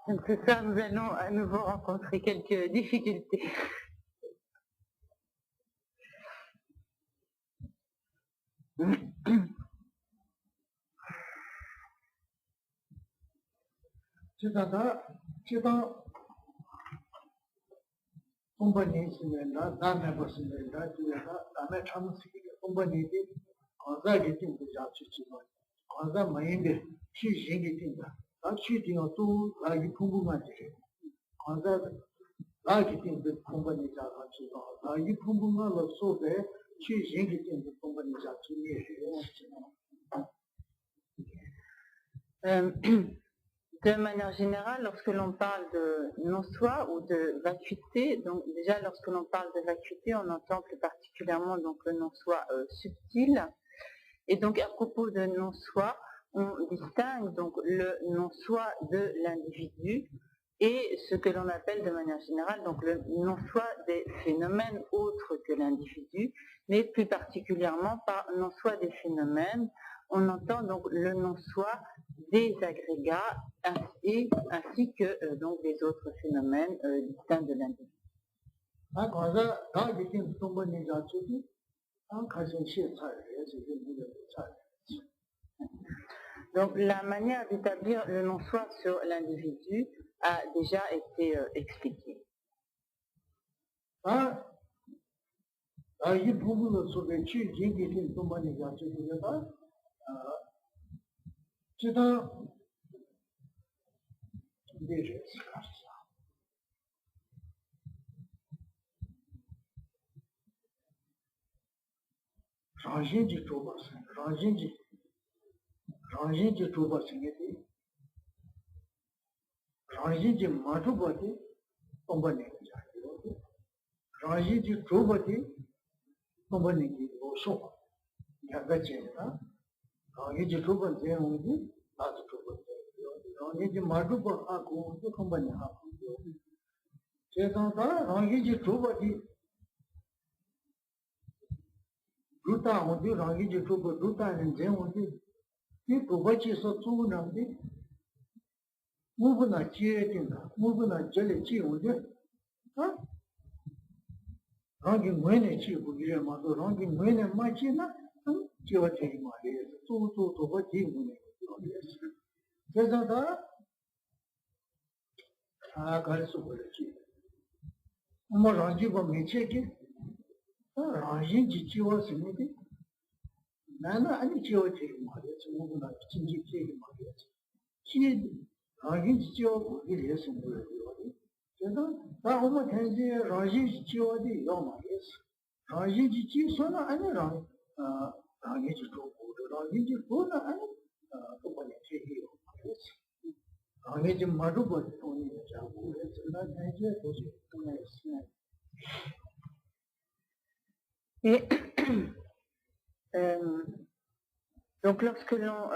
Donc ce soir, nous allons à nouveau rencontrer quelques difficultés. De manière générale, lorsque l'on parle de non-soi ou de vacuité, donc déjà lorsque l'on parle de vacuité, on entend plus particulièrement donc le non-soi subtil. Et donc à propos de non-soi, on distingue donc le non-soi de l'individu et ce que l'on appelle de manière générale donc le non-soi des phénomènes autres que l'individu, mais plus particulièrement par non-soi des phénomènes, on entend donc le non-soi des agrégats ainsi que donc des autres phénomènes distincts de l'individu. Donc la manière d'établir le non-soi sur l'individu a déjà été expliquée. Et donc lorsque l'on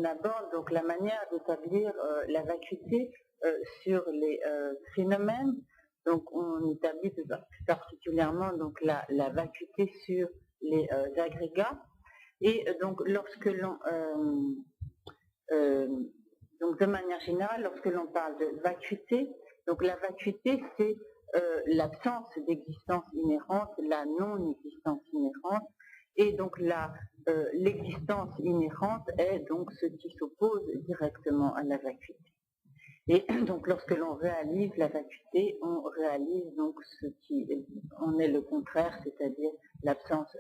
aborde donc la manière d'établir la vacuité sur les phénomènes, donc on établit plus particulièrement donc la vacuité sur les agrégats, et donc lorsque l'on donc de manière générale, lorsque l'on parle de vacuité, donc la vacuité c'est l'absence d'existence inhérente, la non-existence inhérente, et donc l'existence inhérente est donc ce qui s'oppose directement à la vacuité. Et donc lorsque l'on réalise la vacuité, on réalise donc ce qui en est le contraire, c'est-à-dire l'absence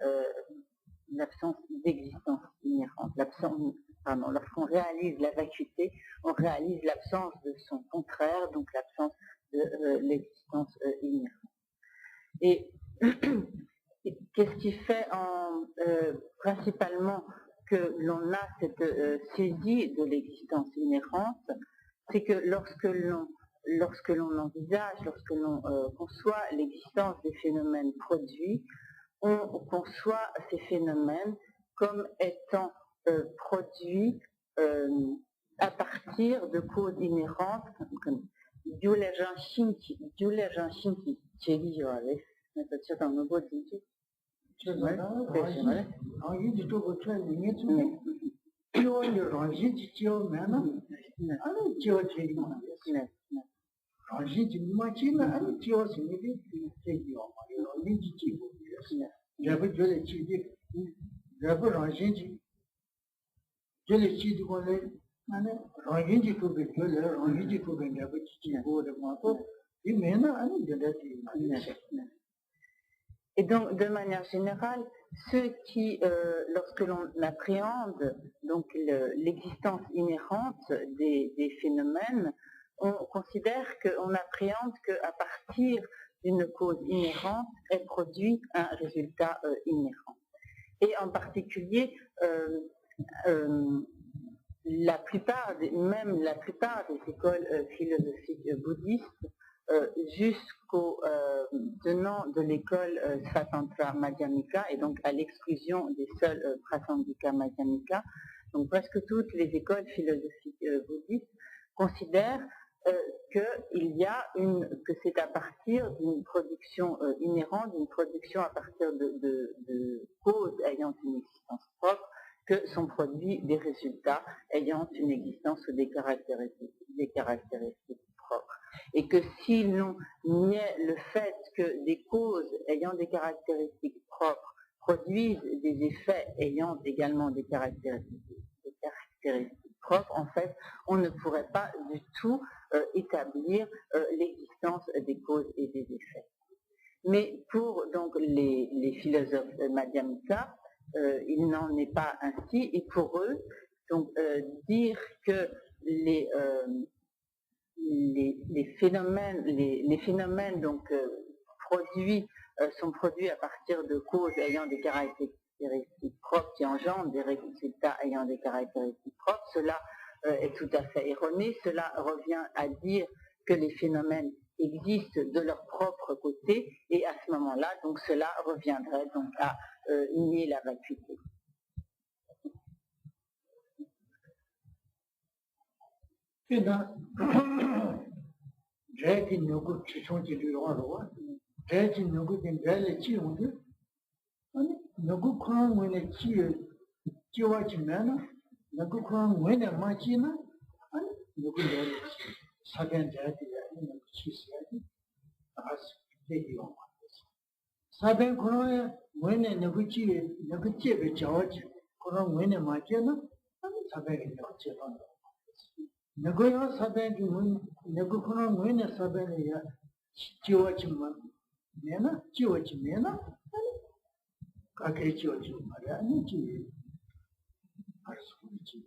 d'existence inhérente. Lorsqu'on réalise la vacuité, on réalise l'absence de son contraire, donc l'absence de l'existence inhérente. Et qu'est-ce qui fait principalement que l'on a cette saisie de l'existence inhérente? C'est que lorsque l'on envisage, lorsque l'on conçoit l'existence des phénomènes produits, on conçoit ces phénomènes comme étant produits à partir de causes inhérentes, comme Et donc, de manière générale, ceux qui, lorsque l'on appréhende donc l'existence inhérente des phénomènes, on considère qu'on appréhende qu'à partir d'une cause inhérente est produit un résultat inhérent. Et en particulier, la plupart des écoles philosophiques bouddhistes, jusqu'aux tenants de l'école Svatantra Madhyamika, et donc à l'exclusion des seuls Prasangika Madhyamika, donc presque toutes les écoles philosophiques bouddhistes considèrent que c'est à partir d'une production inhérente, d'une production à partir de causes ayant une existence propre, que sont produits des résultats ayant une existence ou des caractéristiques propres. Et que si l'on niait le fait que des causes ayant des caractéristiques propres produisent des effets ayant également des caractéristiques propres, en fait, on ne pourrait pas du tout établir l'existence des causes et des effets. Mais pour donc les philosophes madhyamika, il n'en est pas ainsi, et pour eux, donc dire que les phénomènes donc sont produits à partir de causes ayant des caractéristiques propres qui engendrent des résultats ayant des caractéristiques propres, cela est tout à fait erroné. Cela revient à dire que les phénomènes existent de leur propre côté, et à ce moment-là, donc cela reviendrait donc à nier la vacuité. Saben kono wene naguchi be chawaji kono wene machena saben naguchi bando nagoya saben nagu kono wene saben ya chawaji man nena chawaji nena kake chawaji mara ni chi arsuchi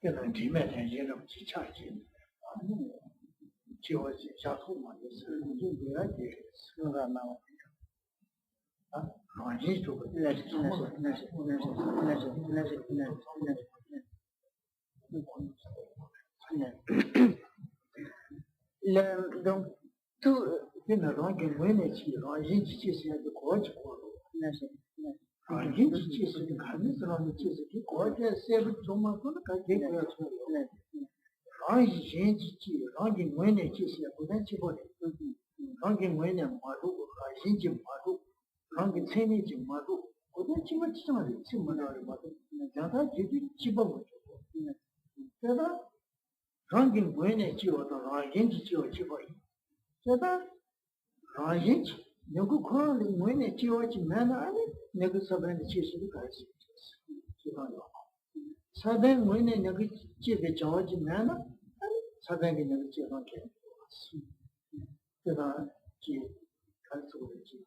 kana dime tan yeno chi chaji chawaji chato ma yesu ni ya de sura na Donc, tout... rangi tseni ji maru, kodan chima chichari, chimanari maru, jata jiji chiba mucho. Tada rangi mwene chiwa ta rangin ji chiwa chiba yi. Tada rangin ji, nyogu kora li mwene chiwa chi mena ane, nyogu sabani chishiri kaisi. Sabani mwene nyogu chibe chawa ji mena, ane sabani nyogu chiba kaya. Tada chi kaisi wale chi.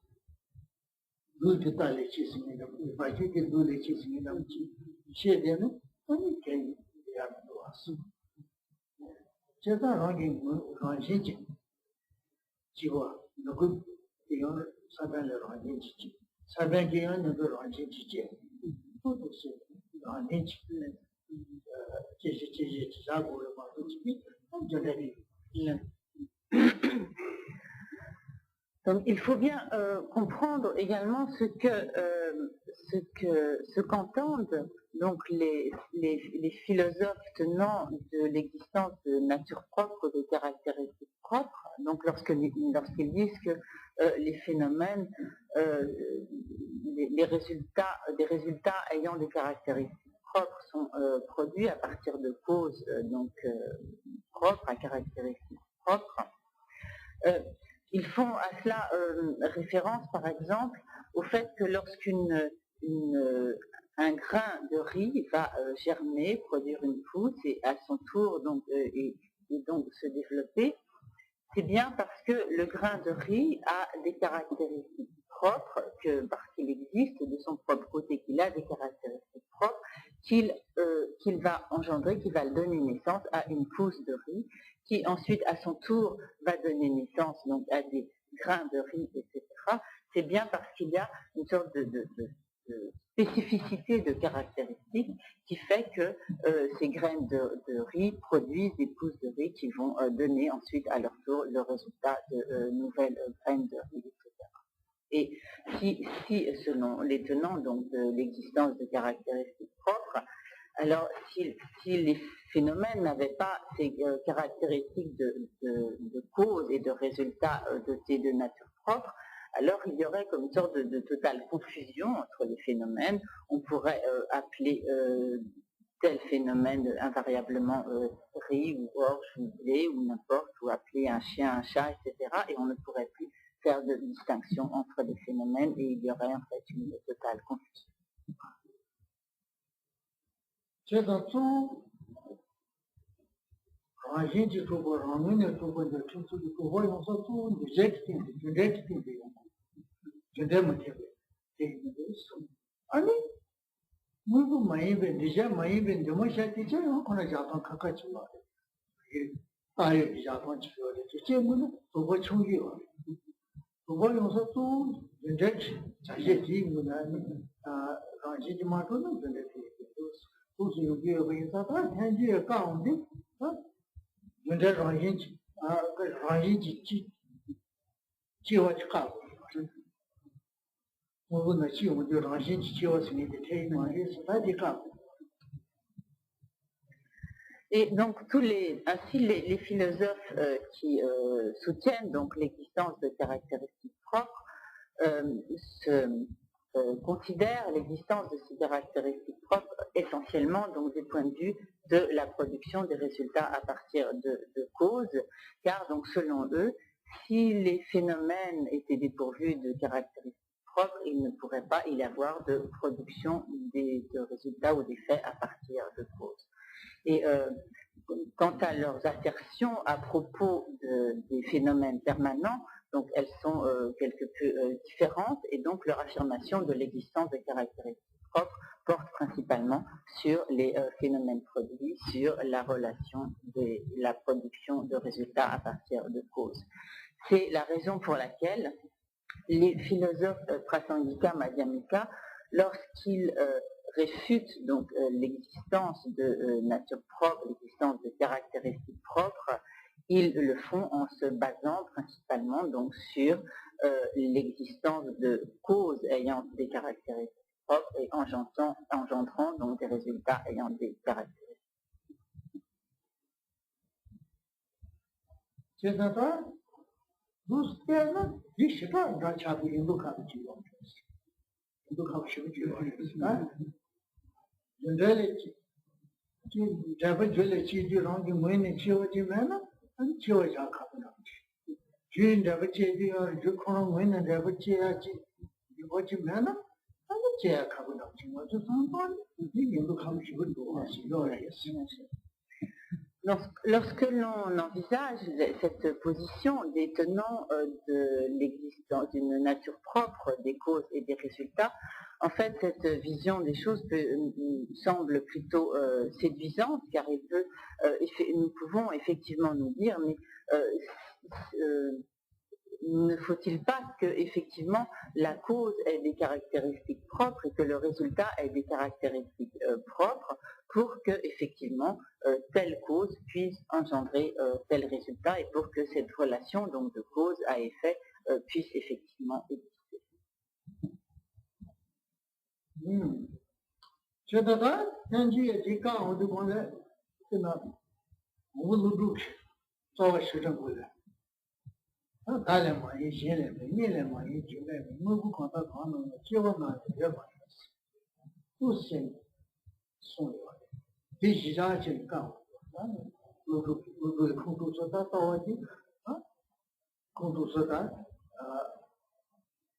दूध ताले चीज़ में ना बाकी के दूध चीज़ में ना चीज़ देना तो क्या यार तो आसू जैसा रागी राजी जी जीवा नगु यार साबेल राजी जी साबेल के यार नगु राजी जी तो से राजी जी चीज़ जागो रे बात जी हम जगह Donc, il faut bien comprendre également ce qu'entendent donc les philosophes tenant de l'existence de nature propre, de caractéristiques propres, Donc lorsqu'ils disent que les phénomènes, des résultats ayant des caractéristiques propres sont produits à partir de causes propres, à caractéristiques propres. Ils font à cela référence, par exemple, au fait que lorsqu'un grain de riz va germer, produire une pousse et à son tour et donc se développer, c'est bien parce que le grain de riz a des caractéristiques propres, parce qu'il existe de son propre côté, qu'il a des caractéristiques propres, qu'il va engendrer, qui va donner naissance à une pousse de riz, qui ensuite à son tour va donner naissance donc à des grains de riz, etc. C'est bien parce qu'il y a une sorte de spécificité de caractéristiques qui fait que ces graines de riz produisent des pousses de riz qui vont donner ensuite à leur tour le résultat de nouvelles graines de riz, etc. Et si selon les tenants donc, de l'existence de caractéristiques propres, alors si les phénomènes n'avaient pas ces caractéristiques de cause et de résultats dotés de nature propre, alors il y aurait comme une sorte de totale confusion entre les phénomènes. On pourrait appeler tel phénomène invariablement riz ou orge ou blé ou n'importe, ou appeler un chien un chat, etc. Et on ne pourrait plus faire de distinction entre les phénomènes et il y aurait en fait une totale confusion. Et donc ainsi les philosophes qui soutiennent donc l'existence de caractéristiques propres considèrent l'existence de ces caractéristiques propres essentiellement donc du point de vue de la production des résultats à partir de causes, car donc selon eux, si les phénomènes étaient dépourvus de caractéristiques propres, il ne pourrait pas y avoir de production de résultats ou d'effets à partir de causes. Et quant à leurs assertions à propos des phénomènes permanents, donc elles sont quelque peu différentes, et donc leur affirmation de l'existence de caractéristiques propres porte principalement sur les phénomènes produits, sur la relation de la production de résultats à partir de causes. C'est la raison pour laquelle les philosophes Prasangika, Madhyamika, lorsqu'ils réfutent donc l'existence de nature propre, l'existence de caractéristiques propres, ils le font en se basant principalement donc sur l'existence de causes ayant des caractéristiques propres et engendrant donc des résultats ayant des caractéristiques. Lorsque l'on envisage cette position des tenants de l'existence d'une nature propre des causes et des résultats, en fait cette vision des choses semble plutôt séduisante, car nous pouvons effectivement nous dire, mais ne faut-il pas que effectivement la cause ait des caractéristiques propres et que le résultat ait des caractéristiques propres pour que effectivement telle cause puisse engendrer tel résultat et pour que cette relation donc de cause à effet puisse effectivement exister. 달래마 이 신레 밀레마 이 줄레 뭐고 간다 가는 지원만 되어 무슨 소리야 디지자니까 나는 그 공부서다 떠오지 공부서다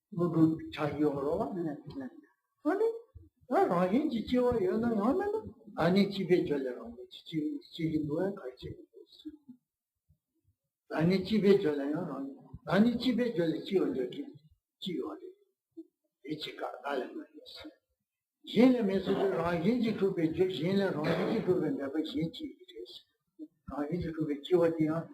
모두 자유로 아니 나라인 지치와 연은 하면 아니 집에 절려고 집이 뭐야 같이 아니 집에 절려요 아니 집에 절려 지원적이 지원이 이치가 달라요 얘네 메시지 라인지 그게 얘네 라인지 그게 내가 얘기 라인지 그게 지원이야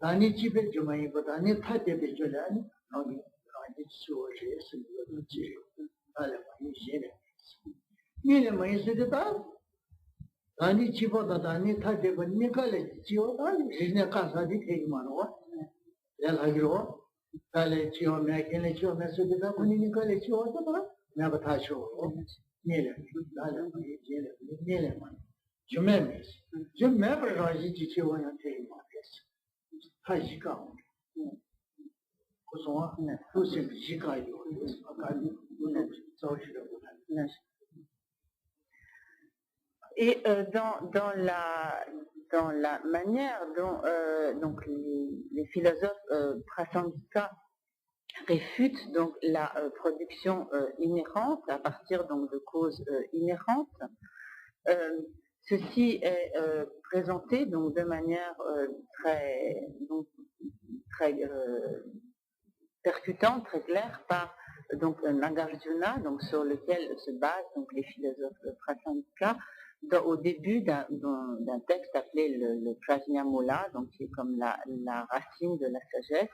아니 집에 좀 많이 보다 아니 타대에 절려 아니 라인지 지원이 있으면 지요 달라요 얘네 얘네 메시지다 아니 집어다 아니 타대에 니가래 지원다 얘네 가사디 얘기만어 야라기로 달래 지원 내게는 지원 메시지다 본인이가래 지원다 내가 다 쇼. 네네. 나는 이제 네네. 주매매. 주매를 가지 지치원한테 말했어. 하시가. 그래서 무슨 시가요. 아까 저기로 Et dans la manière dont donc les philosophes prasangika réfute donc la production inhérente à partir donc de causes inhérentes. Ceci est présenté donc de manière très percutante, très claire par donc Nagarjuna, donc sur lequel se basent donc les philosophes prasangika au début d'un texte appelé le Prajnamula, donc qui est comme la racine de la sagesse.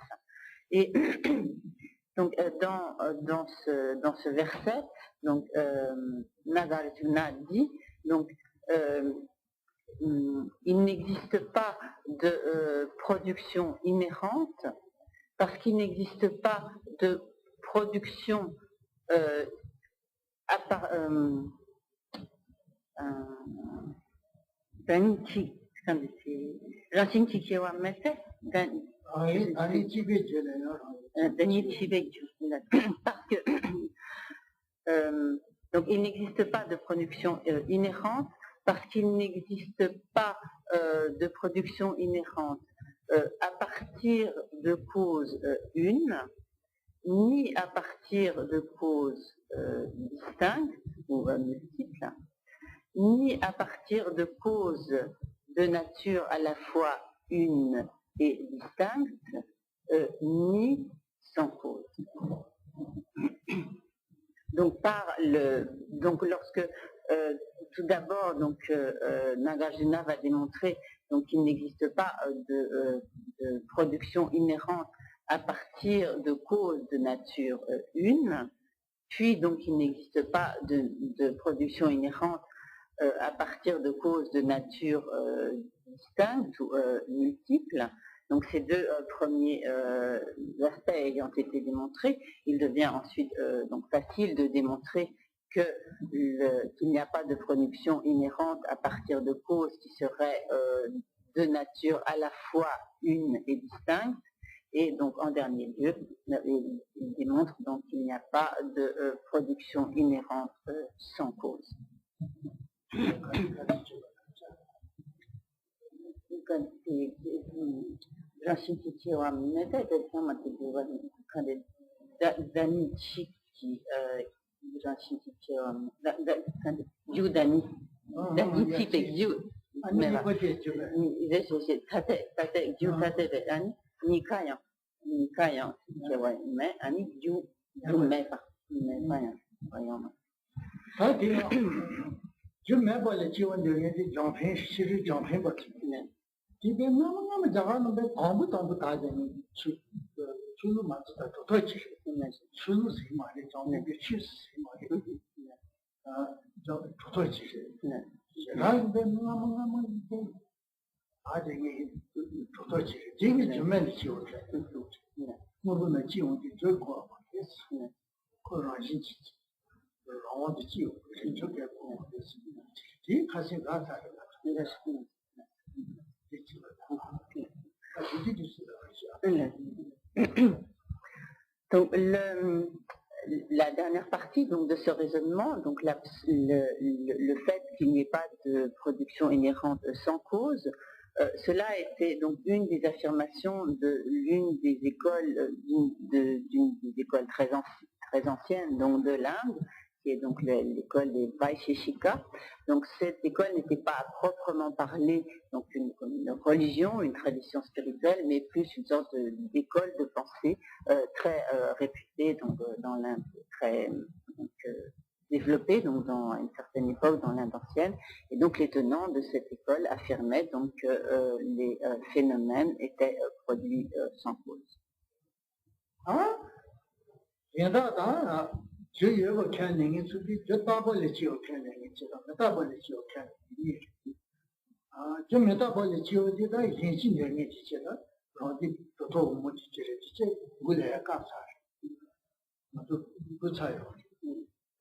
Et donc dans ce verset, donc Nagarjuna dit donc il n'existe pas de production inhérente parce qu'il n'existe pas de production parce que donc il n'existe pas de production inhérente parce qu'il n'existe pas de production inhérente à partir de causes une, ni à partir de causes distinctes ou multiples, ni à partir de causes de nature à la fois une et distincte, ni sans cause. Donc lorsque tout d'abord Nagarjuna va démontrer donc qu'il n'existe pas de production inhérente à partir de causes de nature une, puis donc il n'existe pas de production inhérente à partir de causes de nature distincte ou multiple. Donc ces deux premiers aspects ayant été démontrés, il devient ensuite donc facile de démontrer qu'il n'y a pas de production inhérente à partir de causes qui seraient de nature à la fois une et distincte. Et donc en dernier lieu, il démontre donc qu'il n'y a pas de production inhérente sans cause. जो मैं बोले जीवन जगह की जांफे श्री जांफे बच्चे कि बे नाम जगह न बे तांबू ताजेंगे चुलू माचता तो चुलू से मारे जाने के चीज से मारे जो तो चीज रात बे नाम आज ये तो चीज जीवन जो मैं जीवन मुझे न जीवन की जो को को राजी रावण की जो क्या 이 가시 가사 Donc, la dernière partie donc, de ce raisonnement, donc le fait qu'il n'y ait pas de production inhérente sans cause, cela était donc une des affirmations de l'une des écoles, d'une des écoles très anciennes donc de l'Inde, qui est donc l'école des Vaisheshika. Donc cette école n'était pas à proprement parler donc une religion, une tradition spirituelle, mais plus une sorte d'école de pensée très réputée donc, dans l'Inde, très développée donc, dans une certaine époque dans l'Inde ancienne. Et donc les tenants de cette école affirmaient donc que les phénomènes étaient produits sans cause. Ah, je y veux qu'un ning to be just double the geo canning, it's a double the geo canning. Je me double the geo did I hinge in your nature, or did to talk much to will a capsar. Not to good side.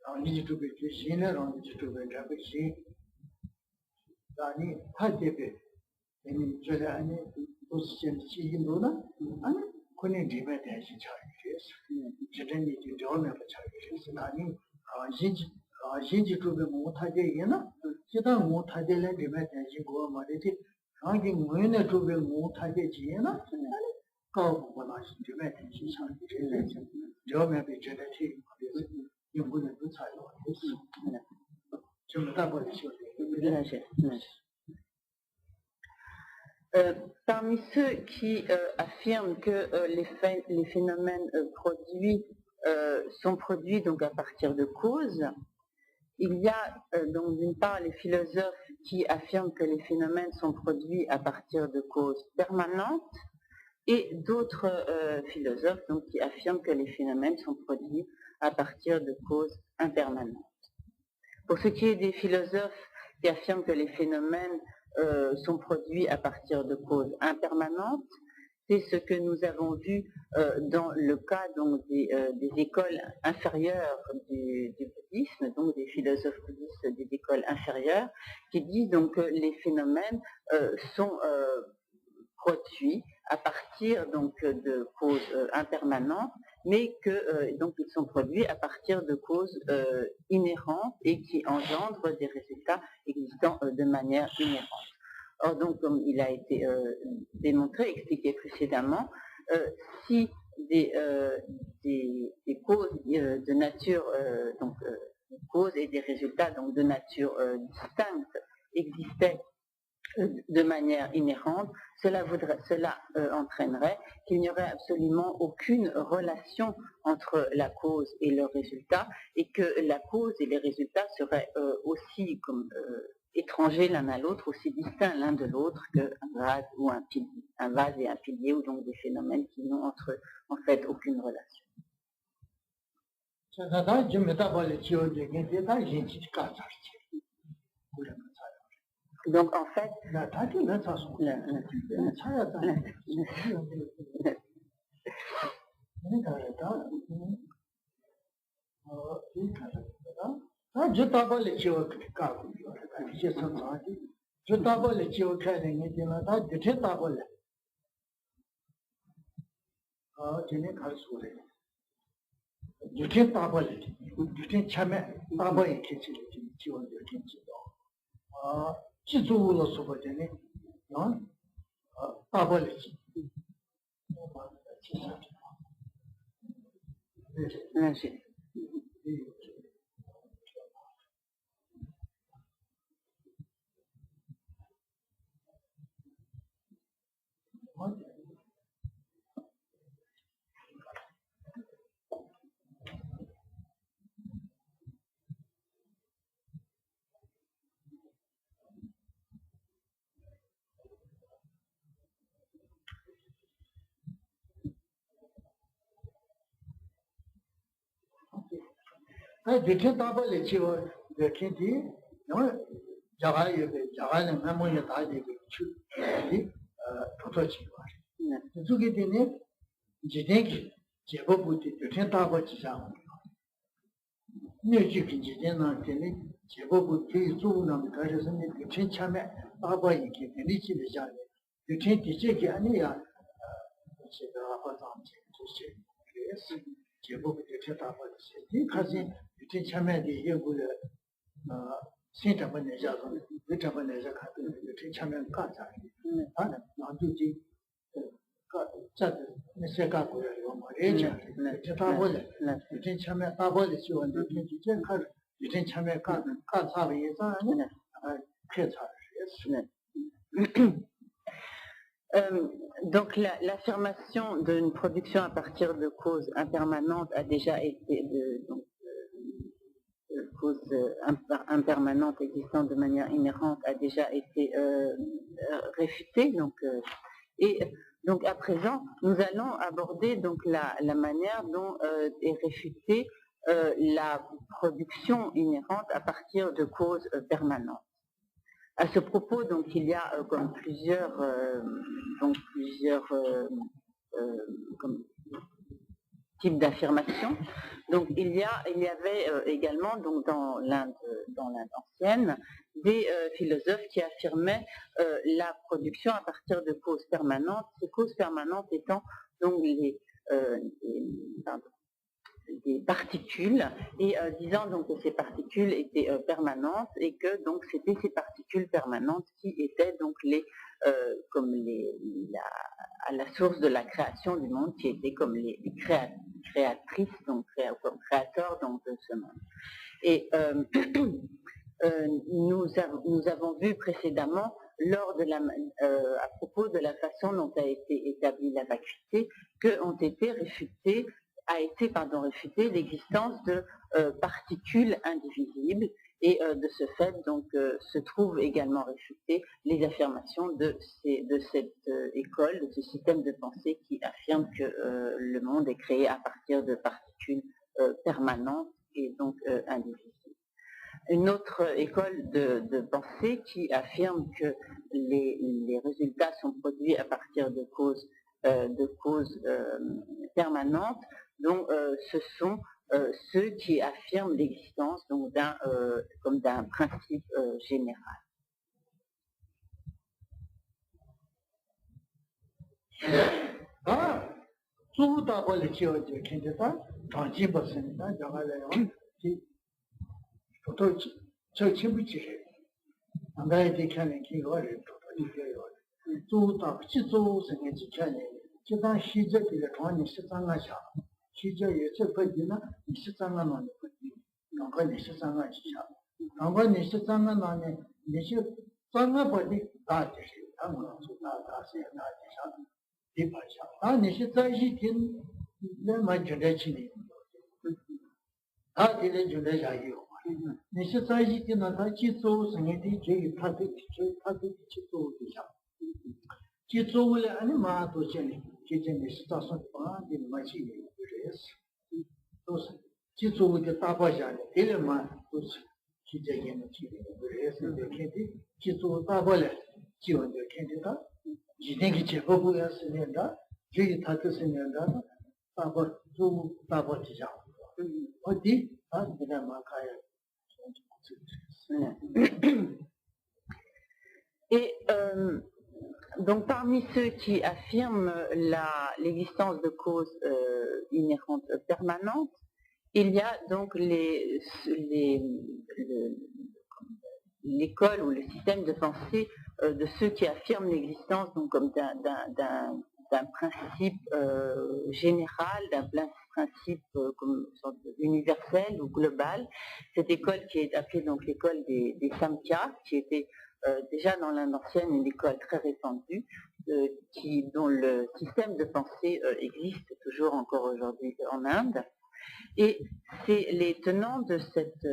I need to be seen on to be rapid see. Dani had the bit. In Jelani, position seeing Luna, and couldn't debate as a child. Certainly, you don't have a child. Jinji to be Mutadena, Jita Mutadela debate as you go about it, hanging winner to be Mutadena, go when I debate as you child. Don't have a genetic, you wouldn't do Parmi ceux qui affirment que les phénomènes produits sont produits donc à partir de causes, il y a donc d'une part les philosophes qui affirment que les phénomènes sont produits à partir de causes permanentes et d'autres philosophes donc, qui affirment que les phénomènes sont produits à partir de causes impermanentes. Pour ce qui est des philosophes qui affirment que les phénomènes sont produits à partir de causes impermanentes, c'est ce que nous avons vu dans le cas donc, des écoles inférieures du bouddhisme, donc des philosophes bouddhistes des écoles inférieures, qui disent donc que les phénomènes sont produits à partir donc, de causes impermanentes, mais que donc ils sont produits à partir de causes inhérentes et qui engendrent des résultats existant de manière inhérente. Or donc, comme il a été démontré, expliqué précédemment, si des causes de nature, donc des causes et des résultats donc de nature distincte existaient de manière inhérente, cela entraînerait qu'il n'y aurait absolument aucune relation entre la cause et le résultat, et que la cause et les résultats seraient aussi comme étrangers l'un à l'autre, aussi distincts l'un de l'autre qu'un vase ou un pilier, un vase et un pilier, ou donc des phénomènes qui n'ont entre eux en fait aucune relation. Donc en fait, je t'abonne les chiots car je sens je t'abonne les chiots car je t'abonne je n'ai qu'à sourire je t'abonne je t'aime t'abonne qui tu chiots de qui tu tu le soupçonner non t'abonne merci. Je t'abonne les chiots de qui dit non 자가는 메모에 다 되게 추리 도토치와 그게 되네 지대기 제법부터 된다고 지상 뇌지기 지대나 되네 제법부터 수능을 가져서 그 참에 아바 이게 되니지 되잖아요. 그 뒤지기 아니야 c'est de la façon tout c'est j'ai beaucoup de choses à faire c'est parce que tu tiens même des yeux pour le c'est un bon déjà c'est un bon déjà quand tu tiens même quand ça ah non tu dis ça c'est quand quoi et tu t'as pas le tu tiens même pas le sur un tu tiens quand tu tiens même quand ça va y ça très ça Donc l'affirmation d'une production à partir de causes impermanentes a déjà été cause impermanente existant de manière inhérente a déjà été réfutée. Et donc à présent, nous allons aborder donc la manière dont est réfutée la production inhérente à partir de causes permanentes. À ce propos, donc, il y a comme plusieurs types d'affirmations. Donc, il y avait également, donc, dans l'Inde ancienne, des philosophes qui affirmaient la production à partir de causes permanentes. Ces causes permanentes étant donc des particules et disant donc que ces particules étaient permanentes et que donc c'était ces particules permanentes qui étaient donc à la source de la création du monde, qui étaient comme les créatrices, donc comme créateurs donc de ce monde. Et nous avons vu précédemment à propos de la façon dont a été établie la vacuité a été réfutée l'existence de particules indivisibles et de ce fait donc se trouvent également réfutées les affirmations de cette école, de ce système de pensée qui affirme que le monde est créé à partir de particules permanentes et donc indivisibles. Une autre école de pensée qui affirme que les résultats sont produits à partir de causes permanentes, donc ce sont ceux qui affirment l'existence donc d'un principe général. tout d'abord le qui est qui est pas dans 10% dans la 또 저 친구지 안가에 대칸에 기거를 또 이겨요 또다 지조 생에 지켜내 지단 시제들의 돈이 시장하셔 시제에 접근이나 시장하는 거지 너가 시장하 지셔 너가 시장하는 안에 니시 장하버리 다 되시 아무나 나다시 나지셔 디파셔 아 니시 자이긴 내 맞으려지니 다 되는 줄을 알고你是在一定的他记住生意的这一他的记住的上，记住了俺妈都见了，今天你是打算把你妈去的认识，都是记住的大把下来，别人嘛都是去这边的去的认识的看的，记住大把了，基本就看的他，一年的结果不要是年的，就他就是年的，大把做大把的上，我的啊，你看嘛看呀。Et donc parmi ceux qui affirment l'existence de causes inhérentes permanentes, il y a donc l'école ou le système de pensée de ceux qui affirment l'existence donc comme d'un principe général, d'un principe comme une sorte universel ou global. Cette école qui est appelée donc l'école des Samkhya, qui était déjà dans l'Inde ancienne une école très répandue, dont le système de pensée existe toujours encore aujourd'hui en Inde. Et les tenants de cette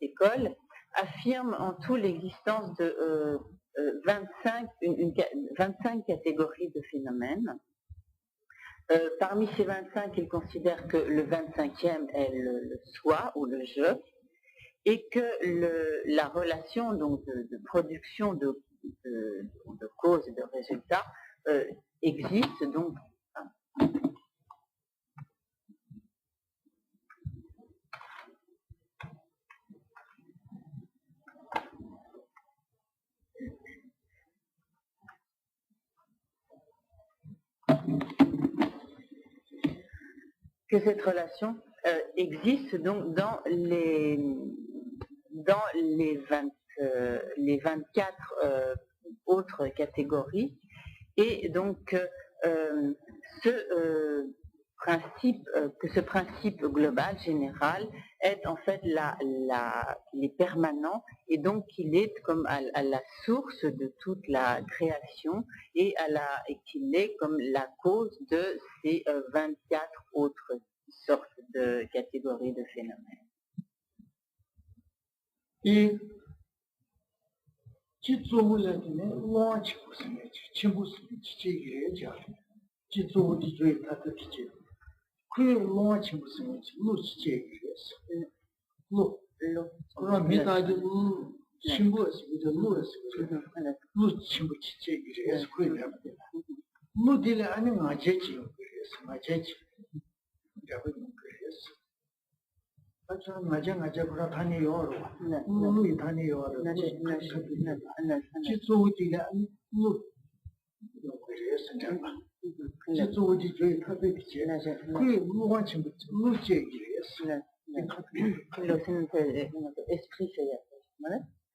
école affirment en tout l'existence de 25 catégories de phénomènes. Parmi ces 25, ils considèrent que le 25e est le soi ou le je, et que la relation donc de production de causes et de résultats existe donc. que cette relation existe donc dans les 24 autres catégories, et donc ce principe global, général, est en fait il est permanent, et donc il est comme à la source de toute la création, et qu'il est comme la cause de ces 24 autres sortes de catégories de phénomènes. Et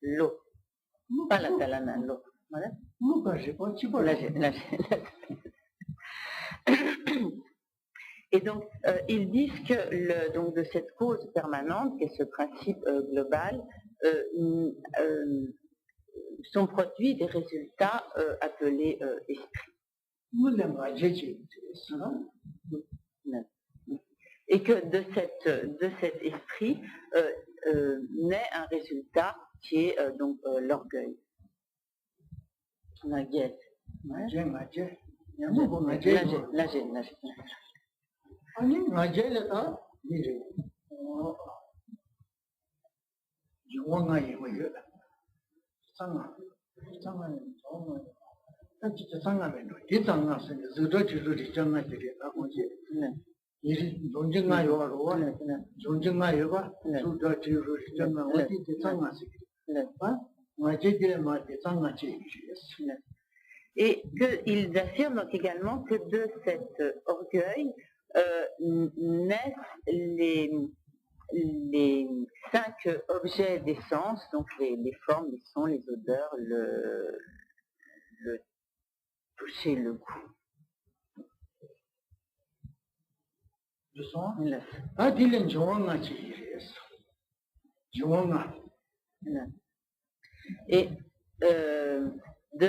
L'eau, pas la talana, l'eau. Et donc, ils disent que donc de cette cause permanente, qui est ce principe global, sont produits des résultats appelés esprits. Et que de cet esprit naît un résultat qui est donc l'orgueil. Et qu'ils affirment donc également que de cet orgueil naissent les 5 objets des sens, donc les formes, les sons, les odeurs, le toucher, le goût. Le son? Et de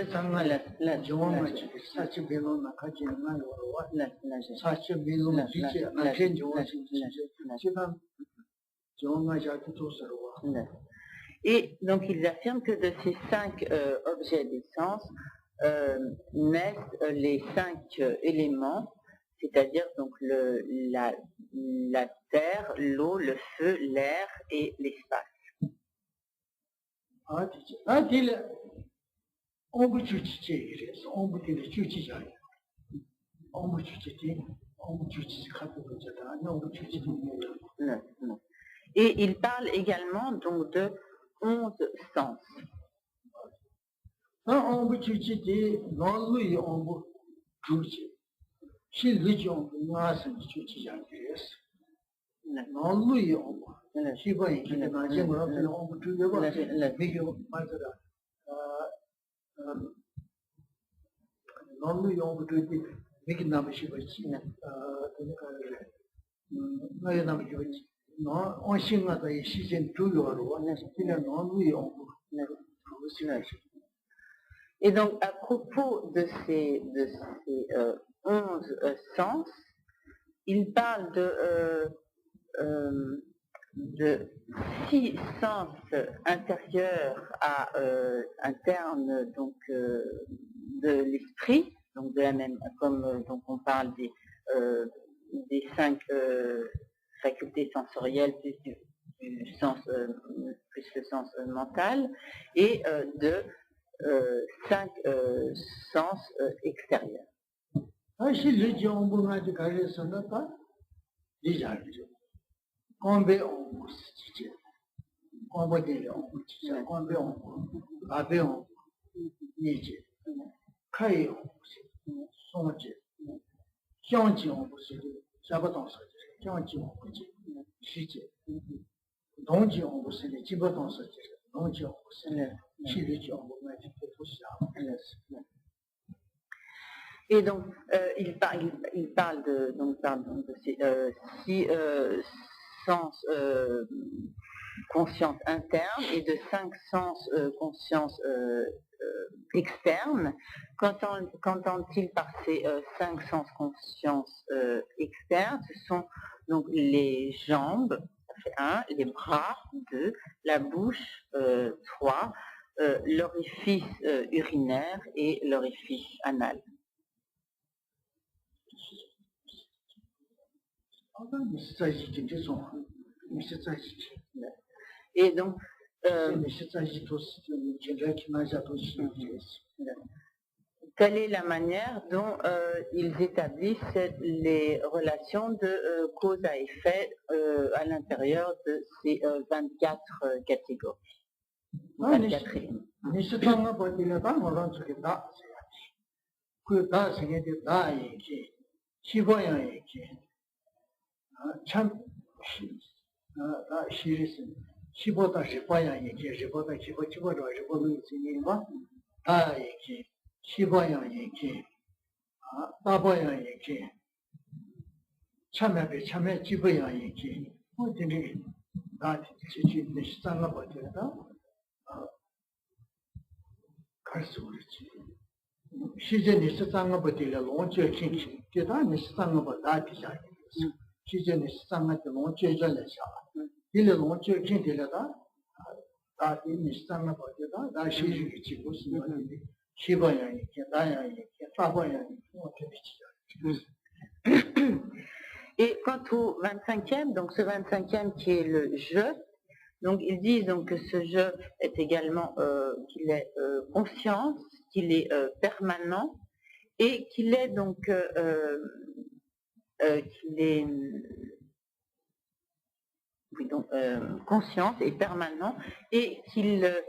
Et donc ils affirment que de ces 5 objets d'essence naissent les 5 éléments, c'est-à-dire donc la terre, l'eau, le feu, l'air et l'espace. Et il parle également donc de 11 sens. Et donc, à propos de ces 11 sens, il parle de 6 sens intérieurs internes donc de l'esprit, donc de la même, comme donc on parle des 5 facultés sensorielles plus du sens plus le sens mental, et de 5 sens extérieurs. 경지 오지 시제 동지 오고스는 집어던서 동지 오고스는 시리지 오고만 도시야. Et donc, il parle de, donc, pardon, de ces six sens conscience interne et de 5 sens conscience externe. Qu'entend-il par ces 5 sens conscience externes? Ce sont donc les jambes, ça fait 1, les bras, 2, la bouche, 3, l'orifice urinaire et l'orifice anal. Et donc, quelle est la manière dont ils établissent les relations de cause à effet à l'intérieur de ces 24 catégories, 24 éléments. 참 시리스 15다 18야 얘기 15다 15로 15로 있으니까 다 얘기 15야 얘기 다보야 얘기 참여배 참여 집어야 얘기 어디니 다 지지 시장가 버티다 갈수 있지 시제니 시장가 버티려 lonje 킹 게다니 시장가 버다 비자 시제니 시장한테 lonje 전에서 일 lonje 킹 되려다 다 시장가 버티다 다 시리지 지고 있는 시바야 얘기 다야 얘기 다보야 얘기 어떻게 Et quant au 25e, donc ce 25e qui est le jeu, donc ils disent donc que ce jeu est également qu'il est conscience, qu'il est permanent et qu'il est donc qu'il est oui, donc, conscience et permanent et qu'il est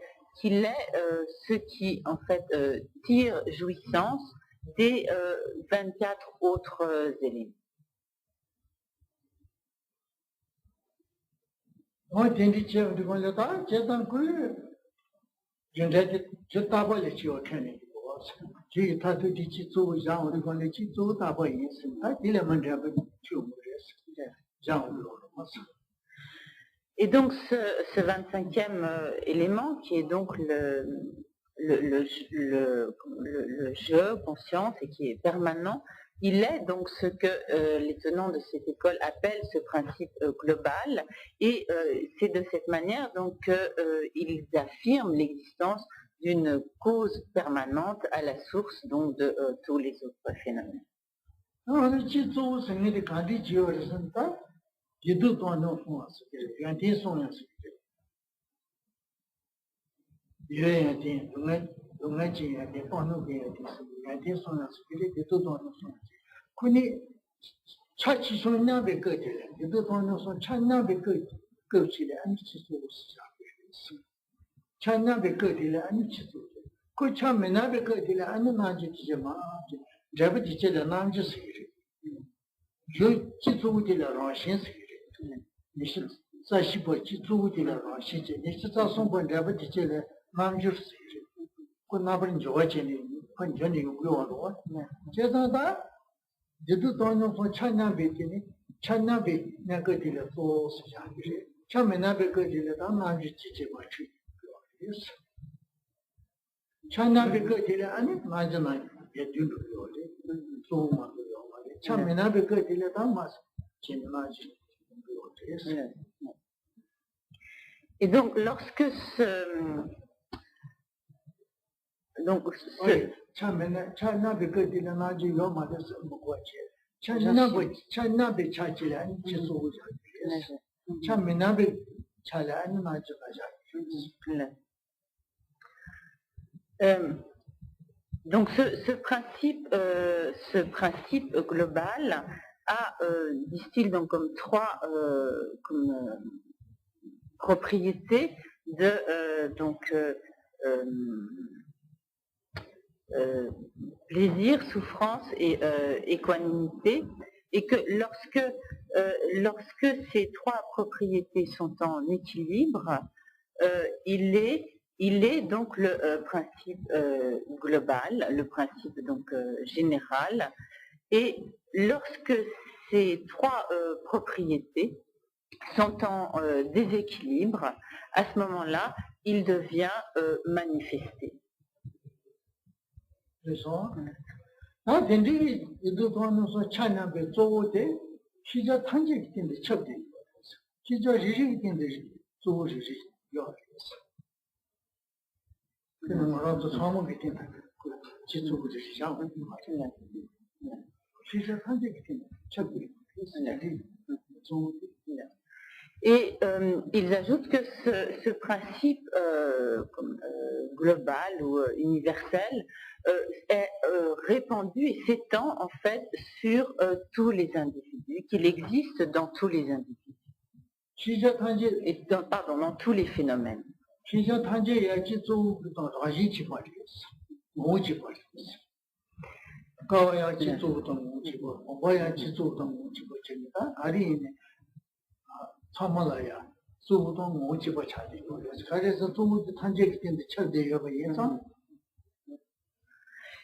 ce qui en fait tire jouissance des 24 autres éléments. moi tendu chef de gondata chetan ku jende jeta ba le chi o khane ji ta tu di chi zu yang de gonde chi zu da ba yin sin ta di le man de ba chu mo de yang lo ma sa. Et donc ce 25e élément qui est donc le jeu conscience et qui est permanent, il est donc ce que les tenants de cette école appellent ce principe global et c'est de cette manière donc qu'ils affirment l'existence d'une cause permanente à la source donc de tous les autres phénomènes. 그니 차치 손나베 거들 이도 돈은 손 찬나베 거치래 아니 치소고 시작했어 찬나베 거들 아니 치소 그 참나베 거들 아니 나지 지마 잡이 지체 나지 시리 요 치소고들라 신시리 니시 사시버 치소고들라 시제 니시 자송번 잡이 지체 나지 시리 그 나버린 좋아지니 건전이 요구하고 제가다 제도 돈은 그 찬나베기니 찬나베 내가 들어 또 시작해 참나베 거들에 다 나지 지지 마치 그래서 찬나베 거들에 아니 맞나 예두로 요래 소마도 요래 참나베 거들에 다 맞 진나지 그래서. Et donc lorsque 찬나베 거들에 나지 요마데서 뭐지 찬나베 차지래 아니 지소고 참나베 차래 아니 나지 가자. Donc ce principe global a, disent-ils, donc comme trois propriétés de plaisir, souffrance et équanimité, et que lorsque lorsque ces trois propriétés sont en équilibre, il est donc le principe global, le principe donc général, et lorsque ces trois propriétés sont en déséquilibre, à ce moment-là, il devient manifesté. Et ils ajoutent que ce principe global ou universel est répandu et s'étend en fait sur tous les individus, qu'il existe dans tous les individus. Et dans tous les phénomènes.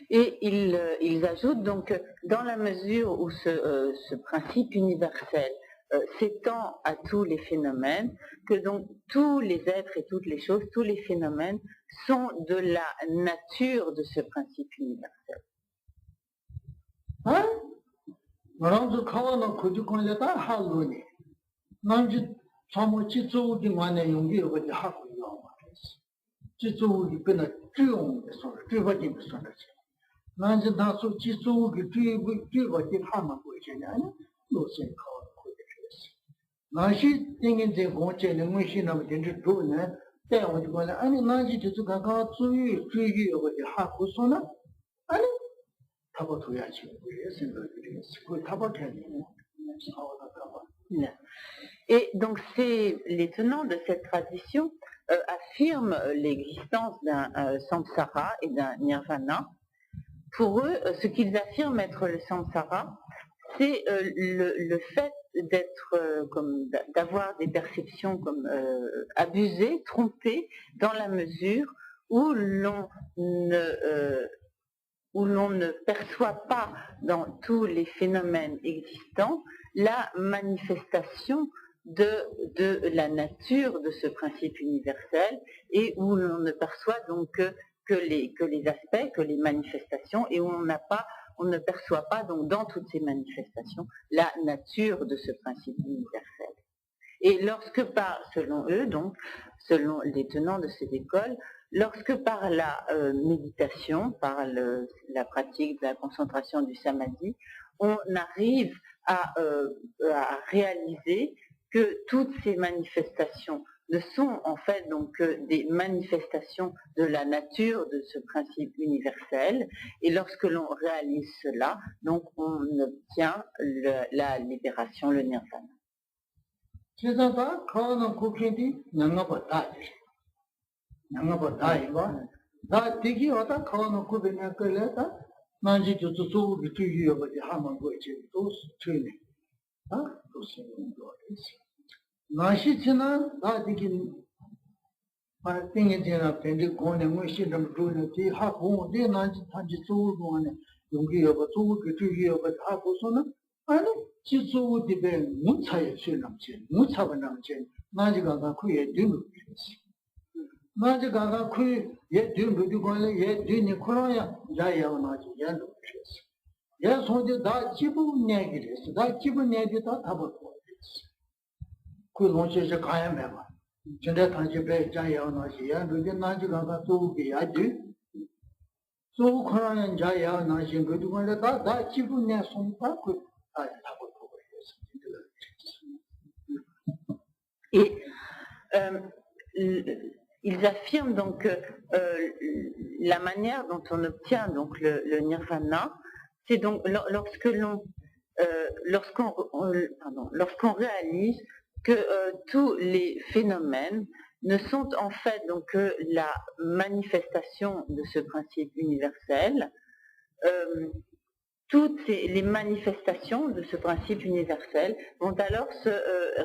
Et ils ajoutent donc, dans la mesure où ce principe universel s'étend à tous les phénomènes, que donc tous les êtres et toutes les choses, tous les phénomènes sont de la nature de ce principe universel. Et donc les tenants de cette tradition affirment l'existence d'un samsara et d'un nirvana. Pour eux, ce qu'ils affirment être le samsara, c'est le fait d'avoir des perceptions comme abusées, trompées, dans la mesure où l'on ne perçoit pas dans tous les phénomènes existants la manifestation de la nature de ce principe universel, et où l'on ne perçoit donc que les aspects, que les manifestations, et où on ne perçoit pas donc dans toutes ces manifestations la nature de ce principe universel. Et selon eux, donc, selon les tenants de cette école, lorsque par la méditation, par la pratique de la concentration du samadhi, on arrive à réaliser que toutes ces manifestations ne sont en fait donc des manifestations de la nature de ce principe universel, et lorsque l'on réalise cela, donc on obtient la libération, le nirvana. Et ils affirment donc que la manière dont on obtient donc le nirvana, c'est donc lorsqu'on réalise que tous les phénomènes ne sont en fait donc que la manifestation de ce principe universel. toutes les manifestations de ce principe universel vont alors se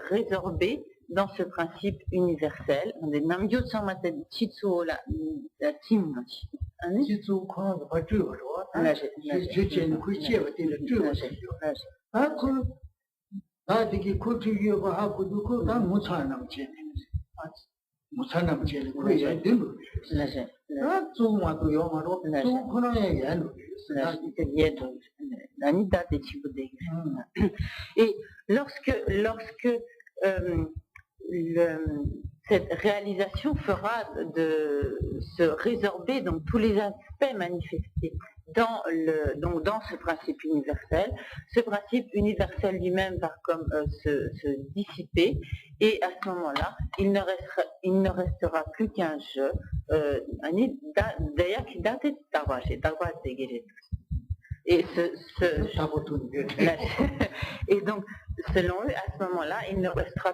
résorber dans ce principe universel. Et lorsque cette réalisation fera de se résorber donc tous les aspects manifestés dans ce principe universel lui-même va comme se dissiper, et à ce moment-là il ne restera plus qu'un jeu et et donc selon eux à ce moment-là il ne restera